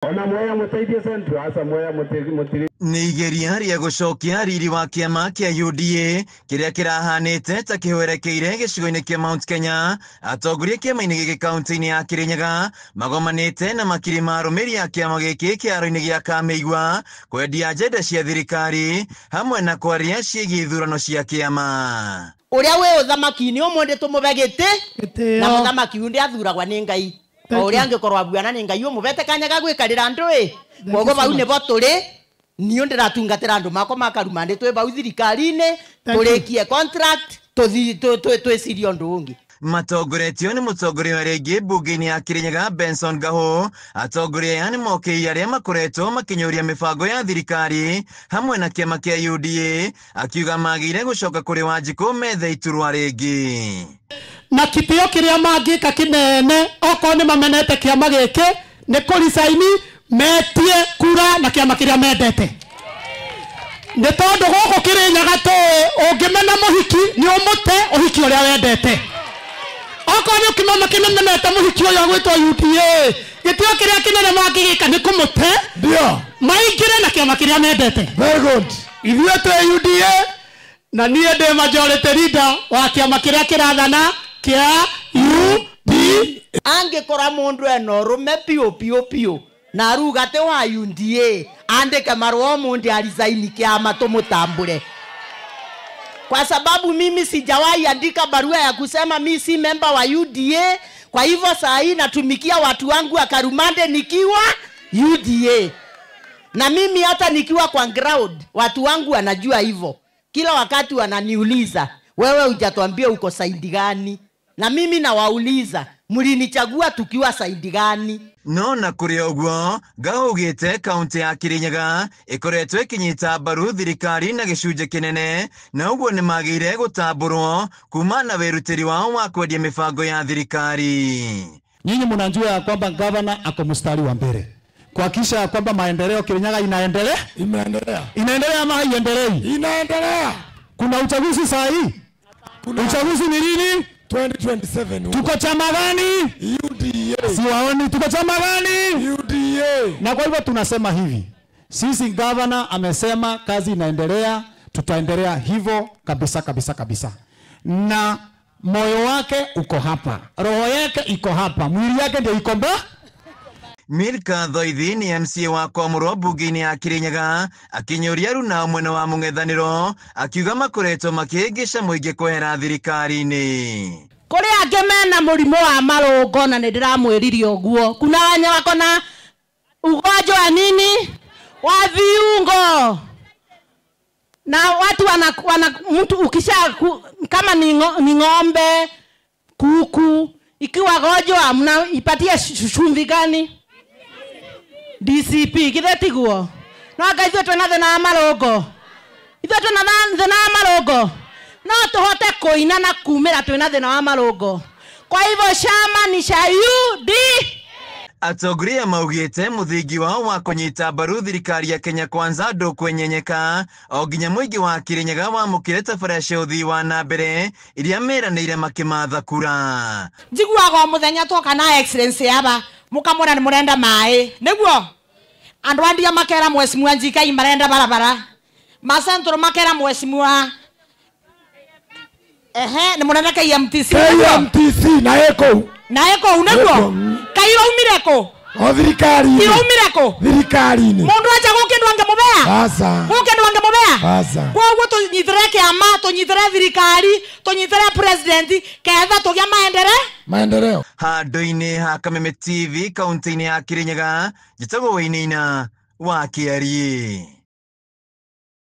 Ona moya muteithie centro asa moya mutiri Nigeria ria gucokia riri wa kiama kia UDA kiria kirahanite ta kihorekeire gicigo-ini kia Mount Kenya. Atongoria kiama-ini giki kaunti-ini ya Kirinyaga magomanite na makiri ma arumiri a kiama giki kiaro-ini gia Kameigua kwendia agenda cia thirikari hamwe na kwaria ciĩgiĩ ithurano cia kiama. Uria we uthamaki-ini umundi tumubegete na muthamaki undi athuragwa ni Ngai. Uria angikorwo abuana ni Ngai umubete kanyaga gwikarira andu kogo bau ne boturi niyo ndiratungatira andu mako makarumande twe bau thirikari-ini turikie contract twicirio ndu ungi. Matongoretio ni mutongoria wa rĩngĩ mbunge-inĩ ya Kirinyaga Benson Gaho. Atongoria aya ni mokiire aria makoretwo makinyũria mibango ya thirikari hamwe na kiama kia UDA akiuga magire gucoka kuri Wanjiku methe iturwa rĩngĩ. Na kitio kiria mangika kinene oko ni mamenete kiama giki ni kurisaini metie kura na kiama kiria mendete. Ni tondu guku Kirinyaga tu ungimena muhiki ni umute uhiki uria wendete. Oko ni ukimama kimemenete muhiki uria gwitwa UDA gitio kiria kinene mangika ni kumute ndio maingire na kiama kiria mendete. Very good. Ithuĩ twe UDA na niĩ ndĩ majority leader wa kiama kiria kirathana kia UDA. Angikora mundu eno rume pio na rugate wa UDA andike marua mundi alizaini kiama tumutambure, kwa sababu mimi sijawahi andika barua ya kusema mimi si member wa UDA. Kwa hivyo saa hii natumikia watu wangu wa Karumande nikiwa UDA, na mimi hata nikiwa kwa ground watu wangu wanajua hivyo. Kila wakati wananiuliza wewe hujatuambia uko saidi gani, na mimi nawauliza mulinichagua tukiwa saidi gani? No na kuri oguo gaugite kaunti ya Kirinyaga ikoretwo ikinyita mbaru thirikari na gicunje kinene, na uguo ni magire gutamburwo kuma na werutiri wao wa kwendia mibango ya thirikari. Nyinyi mnajua kwamba governor ako mstari wa mbele kuhakikisha kwamba maendeleo Kirinyaga inaendelea ama haiendelei? Inaendelea. Kuna uchaguzi saa hii. Uchaguzi ni lini? 2027. Tuko chama gani? UDA. Siwaoni tuko chama gani? UDA. Na kwa hivyo tunasema hivi, sisi governor amesema kazi inaendelea, tutaendelea hivyo kabisa. Na moyo wake uko hapa, roho yake iko hapa, mwili yake ndio iko mba. Milka Thoithi ni MCA wa Komoro mbunge-inĩ ya Kirinyaga akinyũria runa mwena wa mũng'ethanĩro akiuga makoretwo makĩhĩngĩca mũingĩ kwehera thirikari-inĩ. Kuri ange mena murimo wa marũngo na ndiramwĩrire ũguo. Kuna wenye wako na ugonjwa wa nini wa viungo, na watu wana mtu ukisha kama ni ng'ombe kuku ikiwa gonjwa mnaipatia chumvi gani? DCP kithetiguo no ngaithwe twena thina wa marũngo, ithuĩ twena thina wa marũngo no tuhote kuina na kumira twena thina wa marũngo. Kwa hivyo chama ni cha UDA. Atongoria maugite muthingi wao wa kunyita mbaru thirikari ya Kenya Kwanza ndũkwenyenyeka o nginya mũingĩ wa Kirinyaga wamũkĩre tabara cia ũthii wa na mbere iria meranĩire makimatha kura. Njiguaga muthenya toka na excellence yaba mukamwona ni murenda mai niguo andu andia makera mheshimiwa Njikai marenda barabara masantro makera mheshimiwa ni murenda KMTC na eko niguo kairo umireko thirikari-ini mundu acha gukindu angemubea asa kwa uguo tunyitire kiama tunyitire thirikari tunyitire president ketha tugia maendeleo handũ-inĩ ha Kameme TV kaunti-inĩ ya Kirinyaga njĩtagwo Wainaina wa Kiarie.